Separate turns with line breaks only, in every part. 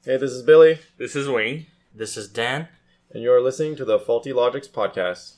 Hey, this is Billy.
This is Wayne.
This is Dan.
And you're listening to the Faulty Logics Podcast.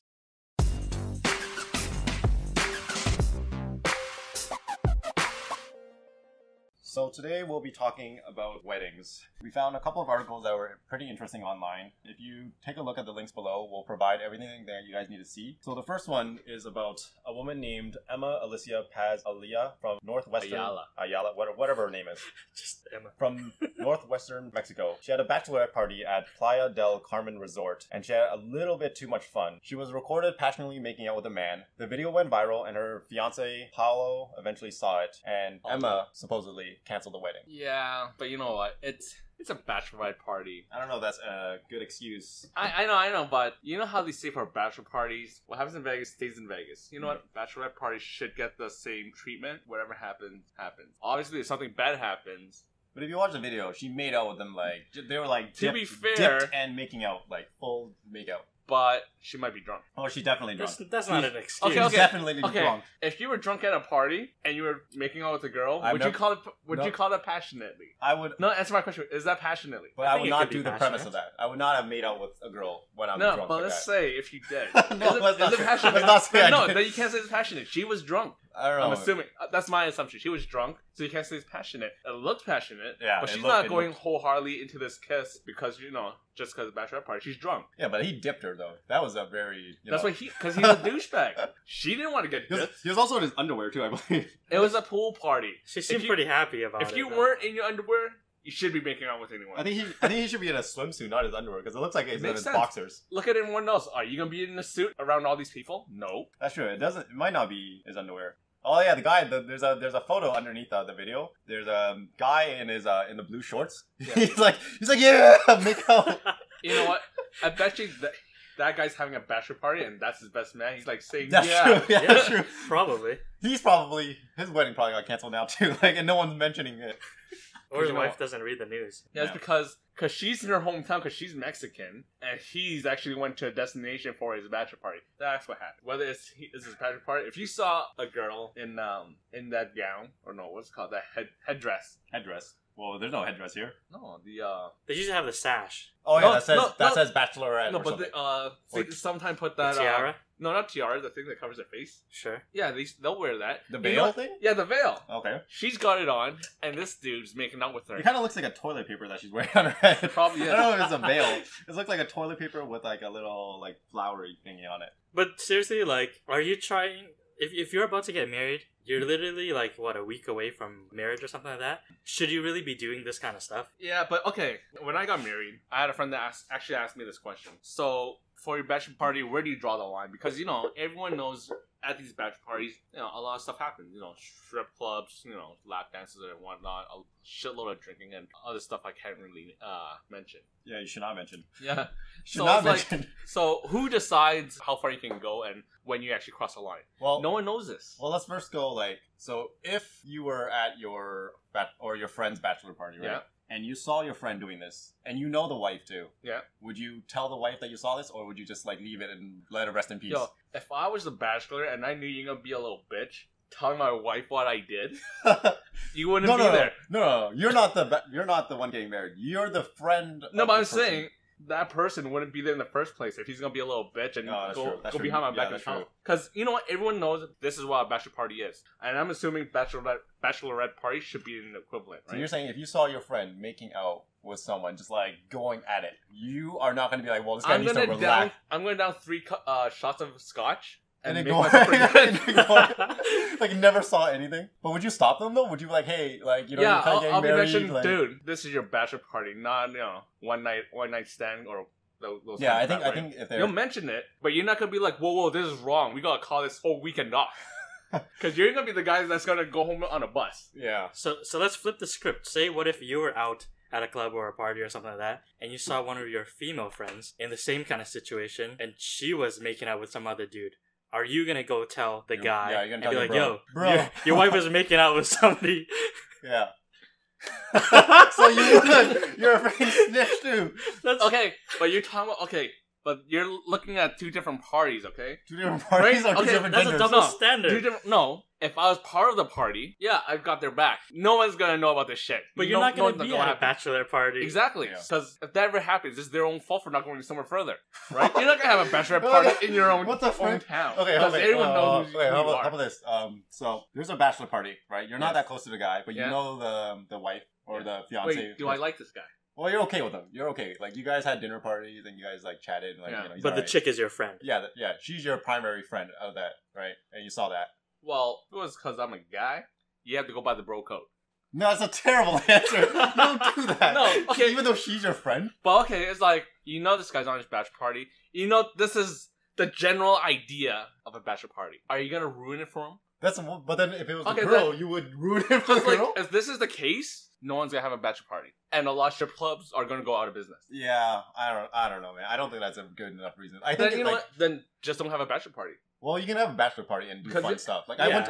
So today we'll be talking about weddings. We found a couple of articles that were pretty interesting online. If you take a look at the links below, we'll provide everything that you guys need to see. So the first one is about a woman named Emma Alicia Paz Alia from Northwestern... Ayala, whatever her name is.
Just Emma.
From Northwestern Mexico. She had a bachelorette party at Playa del Carmen Resort, and she had a little bit too much fun. She was recorded passionately making out with a man. The video went viral, and her fiance, Paolo, eventually saw it, and Emma supposedly canceled the wedding.
Yeah, but you know what? It's a bachelorette party.
I don't know if that's a good excuse.
I know, but you know how they say for bachelor parties, what happens in Vegas stays in Vegas. You know what? Bachelorette parties should get the same treatment. Whatever happens, happens. Obviously, if something bad happens...
But if you watch the video, she made out with them like... They were like
to be fair,
dipped and making out. Like full make out.
But she might be drunk.
Oh, she's definitely drunk.
That's not an excuse.
She's definitely drunk.
If you were drunk at a party and you were making out with a girl, would you call it passionately?
I would.
No, answer my question. Is that passionately?
But I would not do the premise of that. I would not have made out with a girl when I'm drunk.
No, but let's say if you did.
Let's not say I did.
No, you can't say it's passionate. She was drunk.
I don't know.
I'm assuming. That's my assumption. She was drunk, so you can't say it's passionate. It looked passionate,
yeah,
but she's not going wholeheartedly into this kiss because, just because of the bachelorette party. She's drunk.
Yeah, but he dipped her, though. That was a very...
That's why because he's a douchebag. She didn't want to get dipped.
He was also in his underwear, too, I believe.
It was a pool party.
She seemed pretty happy about it.
If you weren't in your underwear... You should be making out with anyone.
I think he should be in a swimsuit, not his underwear, because it looks like he's in his boxers.
Look at everyone else. Are you gonna be in a suit around all these people? No.
That's true. It might not be his underwear. Oh yeah, the guy. There's a photo underneath the video. There's a guy in the blue shorts. Yeah. he's like yeah, make out.
You know what? I bet you that guy's having a bachelor party and that's his best man. He's like saying
that's true. Yeah, that's true.
Probably.
His wedding probably got canceled now too. And no one's mentioning it.
Or his wife doesn't read the news.
Yeah, it's because she's in her hometown because she's Mexican, and he's actually went to a destination for his bachelor party. That's what happened. Whether it's his bachelor party, if you saw a girl in that gown, or no, what's it called, that headdress.
Headdress. Well, there's no headdress here.
No,
they usually have the sash.
Oh yeah, that says Bachelorette.
No, but they sometimes put that
tiara.
No, not tiara. The thing that covers their face.
Sure.
Yeah, they'll wear that.
The veil thing?
Yeah, the veil.
Okay.
She's got it on, and this dude's making out with her.
It kind of looks like a toilet paper that she's wearing on her head.
Probably is.
I don't know if it's a veil. It looks like a toilet paper with like a little like flowery thingy on it.
But seriously, like, are you trying... If you're about to get married, you're literally like, a week away from marriage or something like that? Should you really be doing this kind of stuff?
Yeah, but okay. When I got married, I had a friend that actually asked me this question. So, for your bachelor party, where do you draw the line? Because, everyone knows at these bachelor parties, a lot of stuff happens. Strip clubs, lap dances and whatnot, a shitload of drinking and other stuff I can't really mention.
Yeah, you should not mention.
Yeah.
Should not mention.
So, who decides how far you can go and when you actually cross the line? Well, no one knows this.
Well, let's first go so if you were at your friend's bachelor party, right?
Yeah.
And you saw your friend doing this, and you know the wife too.
Yeah.
Would you tell the wife that you saw this, or would you just leave it and let her rest in peace?
Yo, if I was the bachelor and I knew you're gonna be a little bitch, telling my wife what I did, you wouldn't be there.
No, you're not the one getting married. You're the friend.
No, but I'm saying that person wouldn't be there in the first place if he's gonna be a little bitch and go behind my back and talk. Because you know what, everyone knows this is what a bachelor party is, and I'm assuming bachelorette party should be an equivalent. Right?
So you're saying if you saw your friend making out with someone, just going at it, you are not gonna be like, well, this guy needs to relax.
I'm going down 3 shots of scotch.
And then go never saw anything. But would you stop them though? Would you be like, hey,
yeah, I'll be mentioning,
married,
dude, this is your bachelor party, not one night stand or those.
Yeah, I think if
you'll mention it, but you're not gonna be like, whoa, this is wrong. We gotta call this whole weekend off. Because you're gonna be the guy that's gonna go home on a bus.
Yeah.
So let's flip the script. Say, what if you were out at a club or a party or something like that, and you saw one of your female friends in the same kind of situation, and she was making out with some other dude? Are you gonna go tell the guy
you're gonna
and be like, yo,
bro.
Your wife is making out with somebody?
Yeah. So you're a freaking snitch too.
Okay, but you're talking about, but you're looking at two different parties, okay?
Two different parties
Right?
or two
Okay,
different
That's a
genders?
double
No,
standard.
No, if I was part of the party, yeah, I've got their back. No one's gonna know about this shit.
But you're
No-
not going
no
to
one's
be at a
happen.
bachelor party.
Exactly,
Yeah.
because if that ever happens, it's their own fault for not going somewhere further, right? You're not gonna have a bachelorette party in your own
What the frick?
hometown.
Okay,
because
okay.
everyone knows who
okay,
you
how
are.
about this? So there's a bachelor party, right? You're not
Yes.
that close to the guy, but you
Yeah.
know the wife or the fiance.
Wait, do I like this guy?
Well, you're okay with him. You're okay. Like you guys had dinner parties and you guys like chatted. And, like,
Yeah.
you know, he's
But the
alright.
chick is your friend.
Yeah, yeah. She's your primary friend of that, right? And you saw that.
Well, if it was because I'm a guy, you have to go by the bro code.
No, that's a terrible answer. Don't do that.
No, okay.
Even though she's your friend.
But okay, it's like, you know this guy's on his bachelor party. You know this is the general idea of a bachelor party. Are you gonna ruin it for him?
But then if it was
Okay,
the girl, you would ruin it for the
Because like,
girl.
if this is the case, no one's gonna have a bachelor party, and a lot of strip clubs are gonna go out of business.
Yeah, I don't know, man. I don't think that's a good enough reason. I
Then
think
you know
like,
what? Then just don't have a bachelor party.
well, you can have a bachelor party and do
Because
fun
it-
stuff. Like
Yeah.
I went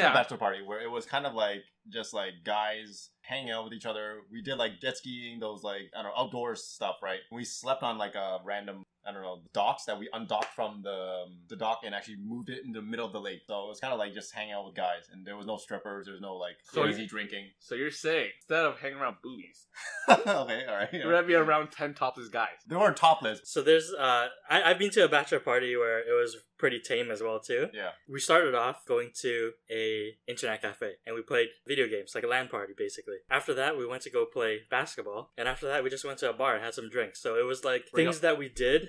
to
Yeah.
a bachelor party where it was kind of like just like guys hanging out with each other. We did like jet skiing, those like I don't know outdoors stuff, right? We slept on like a random docks that we undocked from the dock and actually moved it in the middle of the lake. So it was kind of like just hanging out with guys, and there was no strippers, there was no like
So
crazy drinking.
So you're saying instead of hanging around boobies,
Okay, all right.
you're gonna be around 10 topless guys.
They weren't topless.
So there's I've been to a bachelor party where it was pretty tame as well too.
Yeah.
We started off going to a internet cafe and we played video games, like a LAN party basically. After that we went to go play basketball, and after that we just went to a bar and had some drinks. So it was like things that we did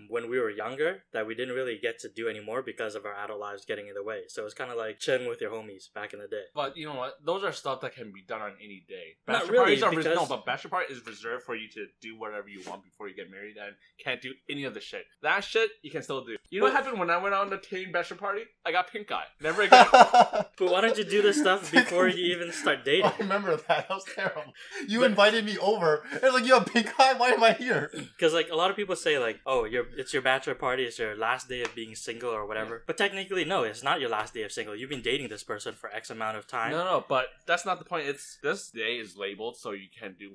when we were younger that we didn't really get to do anymore because of our adult lives getting in the way. So it was kind of like chilling with your homies back in the day.
But you know what? Those are stuff that can be done on any day.
Not
Bachelor
really,
parties are
because-
no, but bachelor party is reserved for you to do whatever you want before you get married, and can't do any of the shit. That shit you can still do. You know what happened when I went on the teen bachelor party? I got pink eye. Never again.
But why don't you do this stuff before you even start dating?
I remember that. That was terrible. You invited me over. It's like, you have pink eye? Why am I here?
Because like a lot of people say like, oh, it's your bachelor party, it's your last day of being single or whatever.
Yeah.
But technically, no, it's not your last day of single. You've been dating this person for X amount of time.
No, but that's not the point. It's this day is labeled so you can do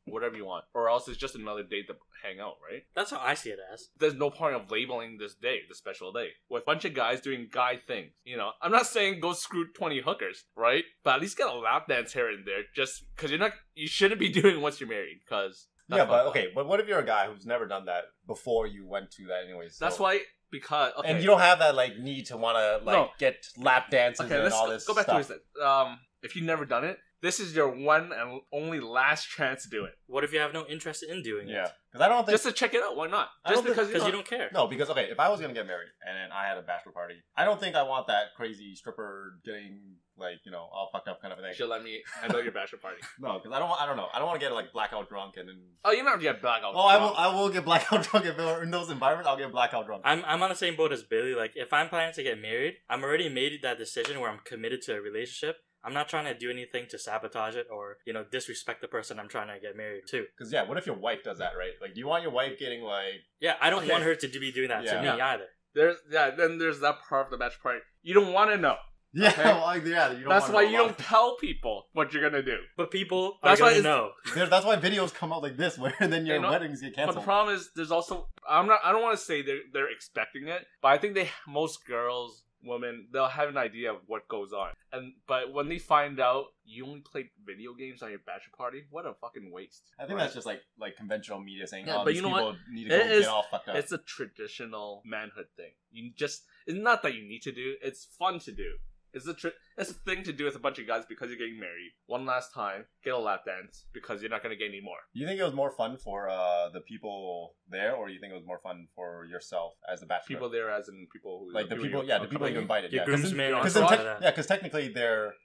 whatever you want, or else it's just another day to hang out, right?
That's how I see it as.
There's no point of labeling this day the special day with a bunch of guys doing guy things. I'm not saying go screw 20 hookers, right? But at least get a lap dance here and there, just because you shouldn't be doing once you're married, because
Yeah, but okay. But what if you're a guy who's never done that before you went to that anyways? So-
that's why. Because okay,
And you don't have that like need to want to like
No.
get lap dances
okay,
and
let's
all this
go back
stuff.
to this. If you've never done it, this is your one and only last chance to do it.
What if you have no interest in doing
Yeah,
it?
because I don't think
Just to check it out. Why not?
I
Just
don't think-
because
Because you don't care.
no, because okay, if I was gonna get married and then I had a bachelor party, I don't think I want that crazy stripper getting like all fucked up kind of a
You
thing.
should let me handle your bachelor party.
No, because I don't want to get like blackout drunk and then.
Oh, you don't have to get blackout.
Oh, I will get blackout drunk if we're in those environments. I'll get blackout drunk.
I'm on the same boat as Billy. Like, if I'm planning to get married, I'm already made that decision where I'm committed to a relationship. I'm not trying to do anything to sabotage it or, disrespect the person I'm trying to get married to.
Because what if your wife does that, right? Like, do you want your wife getting like?
Yeah, I don't
Okay.
want her to be doing that
Yeah.
to me
Yeah.
either.
Then there's that part of the bachelor party. You don't want to know.
Yeah,
Okay.
well, yeah. You don't
That's
wanna
why
know
you
about
don't tell people what you're gonna do.
But people
That's
are
why
going to
it's-
know.
That's why videos come out like this, where then your
You know,
weddings get
But the
canceled.
problem is, there's also I don't want to say they're expecting it, but I think most girls, women, they'll have an idea of what goes on. But when they find out you only played video games on your bachelor party, what a fucking waste.
I think that's just like conventional media saying,
Yeah,
"Oh,
but
these
you know
people
what?
need to go
It is-
get all fucked up."
It's a traditional manhood thing. It's not that you need to do. It's fun to do. It's a thing to do with a bunch of guys because you're getting married. One last time, get a lap dance because you're not gonna get any more.
You think it was more fun for the people there, or you think it was more fun for yourself as the bachelor?
People there, as in people who
like the people you invited.
Your
Yeah,
groomsmen
you're
and
on
stuff
side.
like that.
because technically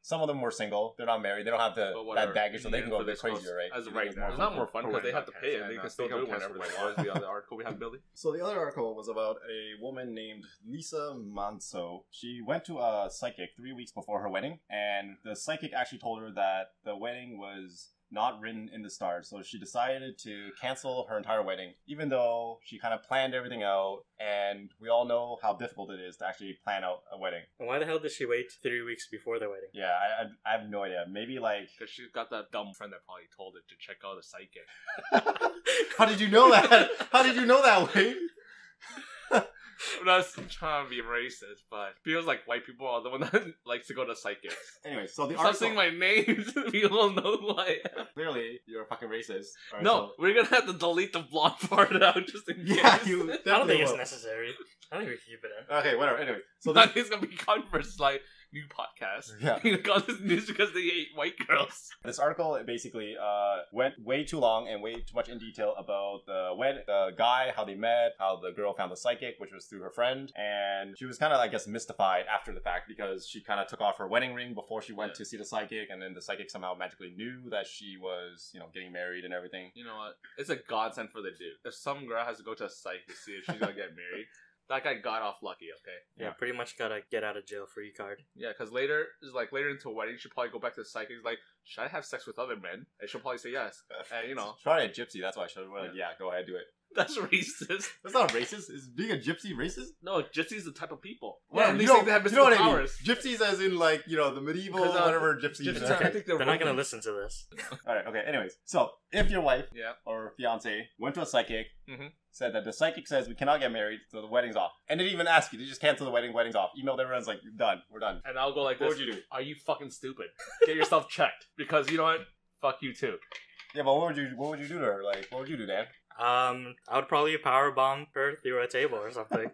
some of them were single. They're not married. They don't have
But
that
whatever.
baggage, so they can go a bit
For this
crazier, right?
As
You
of
think
right
it's
now, it's not more fun because they have to pay it. and They can still do it whenever they want. The other article we have, Billy.
So the other article was about a woman named Lisa Manso. She went to a psychic 3 weeks before her wedding, and the psychic actually told her that the wedding was not written in the stars. So she decided to cancel her entire wedding, even though she kind of planned everything out. And we all know how difficult it is to actually plan out a wedding.
And why the hell did she wait 3 weeks before the wedding?
Yeah, I have no idea. Maybe like...
Because she's got that dumb friend that probably told her to check out a psychic.
How did you know that? How did you know that, Wayne?
I'm not trying to be racist, but feels like white people are the one that likes to go to psychics.
Anyway, so the
Stop
article...
saying my name. People know who I am.
Clearly, you're a fucking racist. Right,
No,
so...
we're gonna have to delete the blonde part out just in case.
Yeah, you
I don't
definitely
think it's
will.
necessary. I think we can keep it in.
Okay, whatever. Anyway, so
So it's gonna be controversial, like new podcast.
Yeah.
You got this news because they hate white girls.
this article basically went way too long and way too much in detail about the guy, how they met, how the girl found the psychic, which was through her friend, and she was kind of, I guess, mystified after the fact because she kind of took off her wedding ring before she went to see the psychic, and then the psychic somehow magically knew that she was, getting married and everything.
You know what? It's a godsend for the dude. If some girl has to go to a psychic to see if she's gonna get married, that guy got off lucky, okay?
Yeah, pretty much got a get out of jail free card.
Yeah, because later into a wedding, she'll probably go back to the psychic. He's like, should I have sex with other men? And she'll probably say yes. And,
She's probably a gypsy, that's why I showed her, like, yeah, go ahead, do it.
that's racist.
That's not racist. Is being a gypsy racist?
No, gypsies the type of people.
Well,
Yeah, and
you
these things that have
know what
mystical
I mean.
powers.
Gypsies as in, like, the medieval,
Because,
whatever gypsies.
gypsies
are.
I think
They're not going to
Romans.
listen to this.
Alright, okay, anyways. So, if your wife
Yeah.
or fiance went to a psychic,
Mhm.
said that the psychic says we cannot get married, so the wedding's off. And didn't even ask you, they just cancel the wedding's off. Emailed everyone's like, done, we're done.
And I'll go like
What
this.
would you do?
Are you fucking stupid? Get yourself checked. Because you know what? Fuck you too.
Yeah, but what would you do to her? Like, what would you do, Dan?
I would probably powerbomb her through a table or something.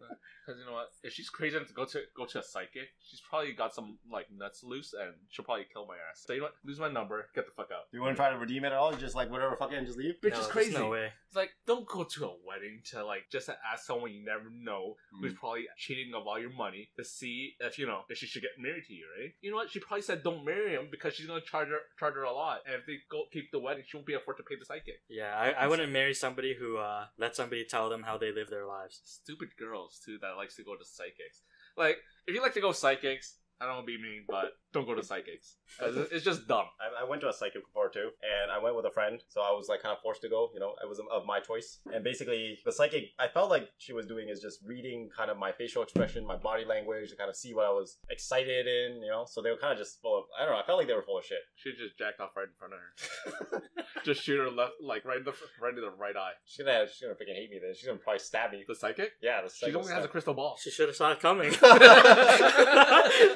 Because you know what? If she's crazy enough to go to a psychic, she's probably got some like nuts loose, and she'll probably kill my ass. So you know what? Lose my number. Get the fuck out.
You wouldn't try to redeem it at all? You just like, whatever, fuck it, and just leave?
Bitch
No,
is
there's
crazy.
no way.
It's like, don't go to a wedding to like just to ask someone you never know who's probably cheating of all your money to see if if she should get married to you, right? You know what? She probably said don't marry him because she's gonna charge her a lot, and if they go keep the wedding, she won't be able to afford to pay the psychic.
Yeah, I wouldn't marry somebody who let somebody tell them how they live their lives.
Stupid girls too that likes to go to psychics. Like, if you like to go psychics, I don't want to be mean, but don't go to psychics. 'Cause it's just dumb.
I went to a psychic before too, and I went with a friend, so I was like kind of forced to go. It was of my choice. And basically, the psychic, I felt like she was doing is just reading kind of my facial expression, my body language, to kind of see what I was excited in. So they were kind of just full of, I don't know. I felt like they were full of shit.
Should just jack off right in front of her. Just shoot her left, like right in the right eye.
She's gonna freaking hate me then. She's gonna probably stab me.
The psychic?
Yeah, the
She
psychic.
only has a crystal ball.
She should have saw it coming.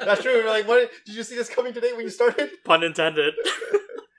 That's true. We're like, what? Did you see this coming today when you started?
Pun intended.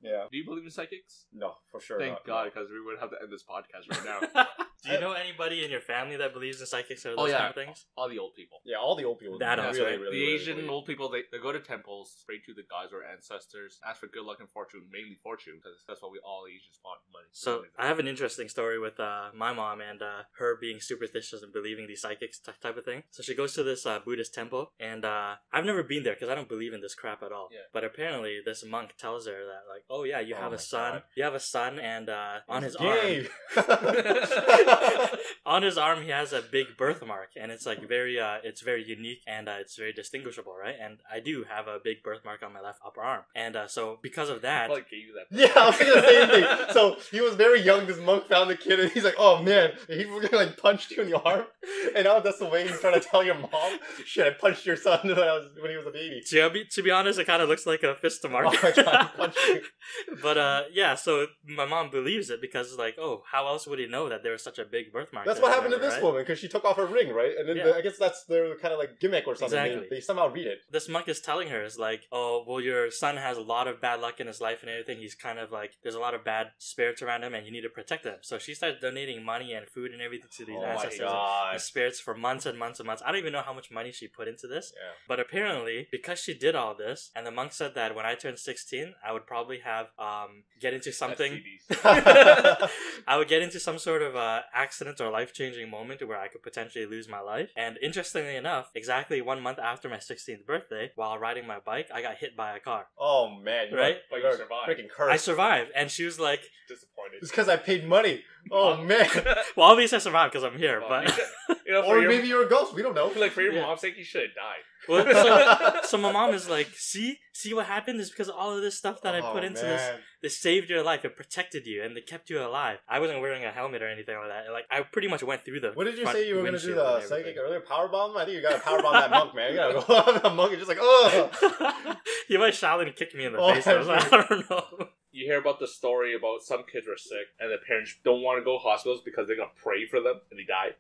Yeah.
Do you believe in psychics?
No, for sure.
Thank
not.
God, because we would have to end this podcast right now.
Do you know anybody in your family that believes in psychics or those
Oh, yeah.
kind of things?
All the old people.
Yeah, all the old people.
That
That's
really,
right.
really,
the
really
Asian
believe.
old people, they go to temples, pray to the gods or ancestors, ask for good luck and fortune, mainly fortune, because that's what we all Asians want, money.
So I have an interesting story with my mom and her being superstitious and believing these psychics type of thing. So she goes to this Buddhist temple, and I've never been there because I don't believe in this crap at all.
Yeah.
But apparently this monk tells her that like, oh yeah, you have
my
a son.
God.
You have a son, and on his
Gay.
arm, on his arm, he has a big birthmark, and it's like it's very unique and it's very distinguishable, right? And I do have a big birthmark on my left upper arm, and so because of that.
probably gave you that.
Yeah, I was thinking the same thing. So he was very young. This monk found the kid, and he's like, "Oh man, he like punched you in the arm." And now that's the way he's trying to tell your mom, "Shit, I punched your son when he was a baby."
To be honest, it kind of looks like a fist to mark.
Oh my God, he punched you.
But yeah, so my mom believes it because like, oh, how else would he know that there was such a big birthmark?
That's
there
what
or
happened to
whatever,
this
right?
woman because she took off her ring, right? And then
Yeah.
I guess that's their kind of like gimmick or something.
Exactly.
They somehow read it.
This monk is telling her is like, oh, well, your son has a lot of bad luck in his life and everything. He's kind of like, there's a lot of bad spirits around him and you need to protect him. So she starts donating money and food and everything to these
Oh my
ancestors
God.
and spirits for months and months and months. I don't even know how much money she put into this.
Yeah.
But apparently, because she did all this, and the monk said that when I turned 16, I would probably have get into something. I would get into some sort of accident or life-changing moment where I could potentially lose my life. And interestingly enough, exactly 1 month after my 16th birthday, while riding my bike, I got hit by a car.
Oh man,
Right?
But you
you're
survived.
freaking cursed.
I survived, and she was like,
Disappointed.
It's because I paid money. Oh man.
well, obviously I survived because I'm here,
Well,
but
you know,
Or maybe you're a ghost. We don't know.
like for your
Yeah.
mom's sake, you should have died.
Well, so my mom is like, see what happened is because of all of this stuff that I put into this. This saved your life. It protected you, and they kept you alive. I wasn't wearing a helmet or anything like that. Like I pretty much went through the.
What did you
front
say you were gonna do the
windshield and
psychic
everything.
earlier? Powerbomb? I think you gotta powerbomb that monk, man. You gotta go up that monk and just like, ugh.
He might shout and kick me in the
Oh,
face. I was like, I don't know.
You hear about the story about some kids were sick and the parents don't want to go to hospitals because they're gonna pray for them and they die.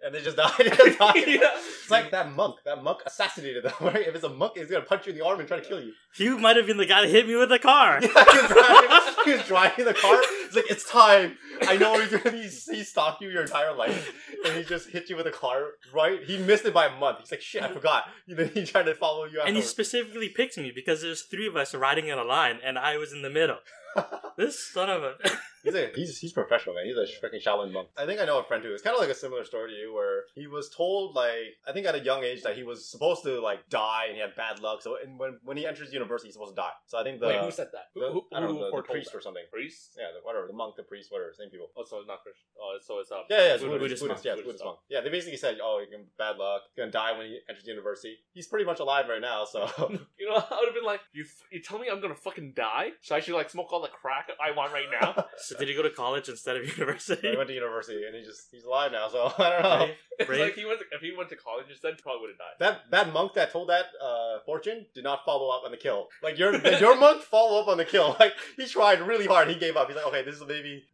And they just died. They just died.
Yeah.
It's like that monk. That monk assassinated them, right? If it's a monk, he's gonna punch you in the arm and try to kill you.
He might have been the guy that hit me with the car.
Yeah, he was driving the car. It's like, it's time. I know he's doing. He stalked you your entire life, and he just hit you with a car. Right? He missed it by a month. He's like, shit, I forgot. Then he tried to follow you.
And he
afterwards.
specifically picked me because there's 3 of us riding in a line, and I was in the middle. This son of a...
He's professional, man. He's a freaking Shaolin monk. I think I know a friend too. It's kind of like a similar story to you, where he was told, like, I think at a young age that he was supposed to like die and he had bad luck. So when he enters university, he's supposed to die. So I think
Wait, who said that?
I don't know, the
foretold
priest
that?
or something.
Priest?
Yeah, whatever, the monk, the priest, whatever, same people.
Oh, so it's not Christian. Oh, so it's
Yeah, it's
Buddhist
Buddhist,
monk.
yeah, Buddhist monk. Yeah, they basically said, oh, you can bad luck, you're gonna die when he enters university. He's pretty much alive right now, so
You know, I would have been like, you tell me I'm gonna fucking die? So I should like smoke all the crack I want right now?
So did he go to college instead of university?
he went to university and he's alive now. So I don't know.
It's
Brave.
like if he went to college instead, he probably would have died.
That monk that told that fortune did not follow up on the kill. Like your monk follow up on the kill. Like he tried really hard. He gave up. He's like, okay, this is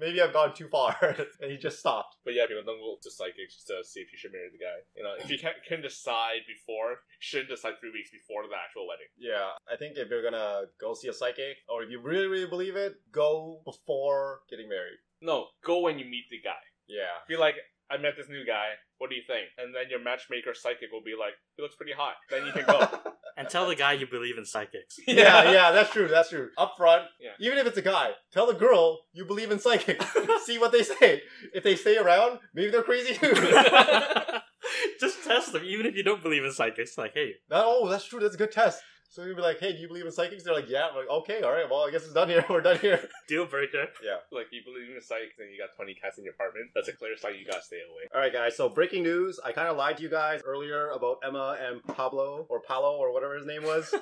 maybe I've gone too far, and he just stopped.
But yeah, people don't go to psychics to see if you should marry the guy. You know, if you can decide before, you shouldn't decide 3 weeks before the actual wedding.
Yeah, I think if you're gonna go see a psychic, or if you really really believe it, go before getting married.
No, go when you meet the guy.
Yeah.
Be like, I met this new guy. What do you think? And then your matchmaker psychic will be like, he looks pretty hot. Then you can go.
And tell the guy you believe in psychics.
Yeah, that's true. That's true. Up front,
Yeah.
even if it's a guy, tell the girl you believe in psychics. See what they say. If they stay around, maybe they're crazy too.
Just test them, even if you don't believe in psychics. Like, hey,
That's true. That's a good test. So you'd be like, hey, do you believe in psychics? They're like, yeah. I'm like, okay, all right. Well, I guess it's done here. We're done here.
deal breaker.
Yeah.
Like, you believe in psychics and you got 20 cats in your apartment. That's a clear sign you gotta stay away.
All right, guys. So breaking news. I kind of lied to you guys earlier about Emma and Pablo or whatever his name was.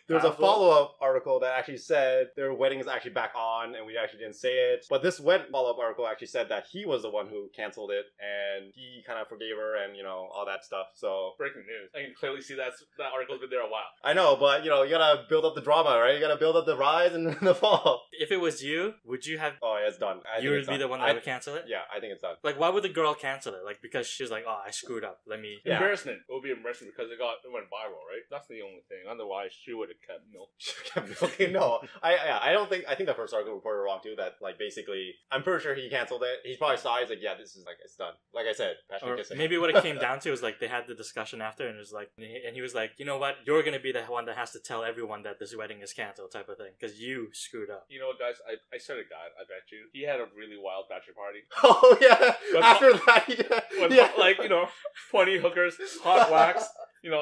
There's a
Pablo?
follow-up article that actually said their wedding is actually back on, and we actually didn't say it. But this follow-up article actually said that he was the one who canceled it, and he kind of forgave her, and all that stuff. So
Breaking news. I can clearly see that article's been there a while.
I know, but you gotta build up the drama, right? You gotta build up the rise and the fall.
If it was you, would you have...
Oh, yeah, it's done. I think
you would
it's
be
done.
the one that would cancel it?
Yeah, I think it's done.
Like, why would the girl cancel it? Like, because she's like, oh, I screwed up. Let me...
Yeah.
Embarrassment. It would be embarrassment because it went viral, right? That's the only thing. Otherwise, she would have kept milk.
Okay, no, I don't think. I think the first article reported wrong too. That like basically, I'm pretty sure he canceled it. He probably saw it. He's like, yeah, this is like it's done. Like I said,
Or
kissing.
maybe what it came down to was like they had the discussion after, and it was like, and he was like, you know what, you're gonna be the one that has to tell everyone that this wedding is canceled, type of thing, because you screwed up.
You know what, guys? I swear to God, I bet you he had a really wild bachelor party.
Oh yeah.
But-
After that, he did.
With,
Yeah.
like, 20 hookers, hot wax,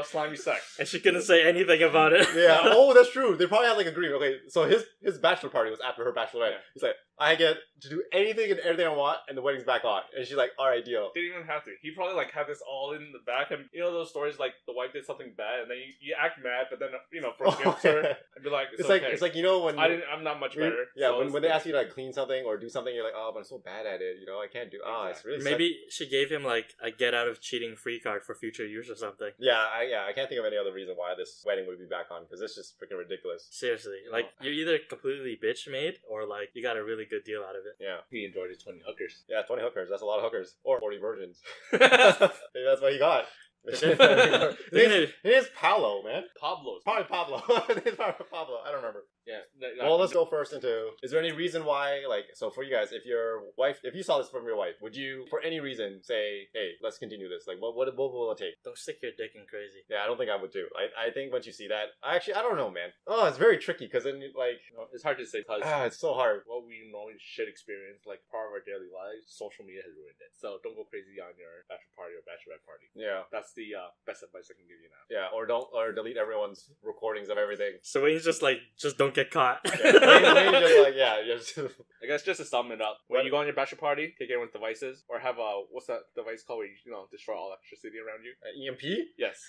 slimy sex.
And she couldn't say anything about it.
Yeah. Oh, that's true. They probably had like agreement. Okay, so his bachelor party was after her bachelorette.
Yeah.
He's like, I get to do anything and everything I want, and the wedding's back on. And she's like, all right, deal.
Didn't even have to. He probably like had this all in the back. And those stories like the wife did something bad, and then you act mad, but then forgives her and be like,
It's
okay.
like when
I'm not much better.
Yeah,
so
when they ask you to like clean something or do something, you're like, oh, but I'm so bad at it. I can't do. Oh, it's really
Maybe she gave him like a get out of cheating free card for future use or something.
Yeah, I can't think of any other reason why this wedding would be back on because it's just freaking ridiculous.
Seriously, like you're either completely bitch made or like you got a really good deal out of it.
Yeah,
he enjoyed his 20 hookers.
yeah, 20 hookers. That's a lot of hookers or 40 virgins. Maybe that's what he got. His name is Paolo, man.
Pablo's.
Probably Pablo. It's probably Pablo. I don't remember.
Yeah.
Well, let's go first into. Is there any reason why, so for you guys, if you saw this from your wife, would you, for any reason, say, hey, let's continue this? Like, what will it take?
Don't stick your dick in crazy.
Yeah, I don't think I would too. I think once you see that, I don't know, man. Oh, it's very tricky because then,
it's hard to say because
it's so hard.
what we normally should experience, like part of our daily lives, social media has ruined it. So don't go crazy on your bachelor party or bachelorette party.
Yeah.
That's the best advice I can give you now.
Yeah, or delete everyone's recordings of everything.
So Wayne's just like, just don't don't get caught.
Wayne just like, yeah, just
I guess just to sum it up, when you go on your bachelor party, take everyone's devices, or have a what's that device called where you know destroy all electricity around you?
EMP.
Yes,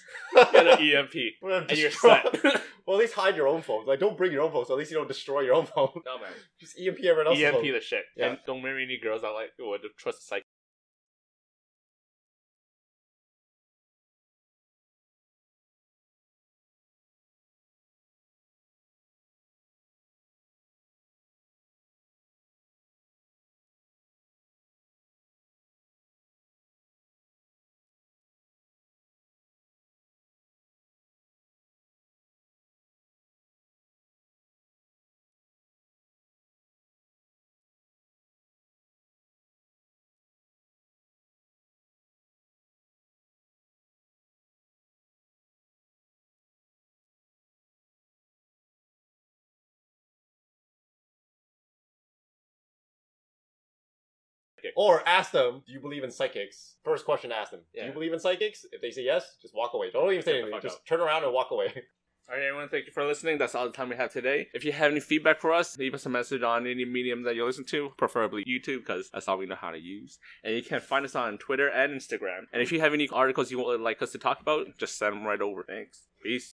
get an EMP, and you're set.
Well, at least hide your own phones. Like, don't bring your own phones. So at least you don't destroy your own phone.
No man,
Just EMP everyone else's
EMP
phone.
the shit.
Yeah.
And don't marry any girls that like would trust the psych.
Or ask them, do you believe in psychics? First question to ask them.
Yeah.
Do you believe in psychics? If they say yes, just walk away. Don't even say
Shut the
anything.
fuck
Just
up.
turn around and walk away.
Alright everyone, thank you for listening. That's all the time we have today. If you have any feedback for us, leave us a message on any medium that you listen to, preferably YouTube, because that's all we know how to use. And you can find us on Twitter and Instagram. And if you have any articles you would like us to talk about, just send them right over. Thanks. Peace.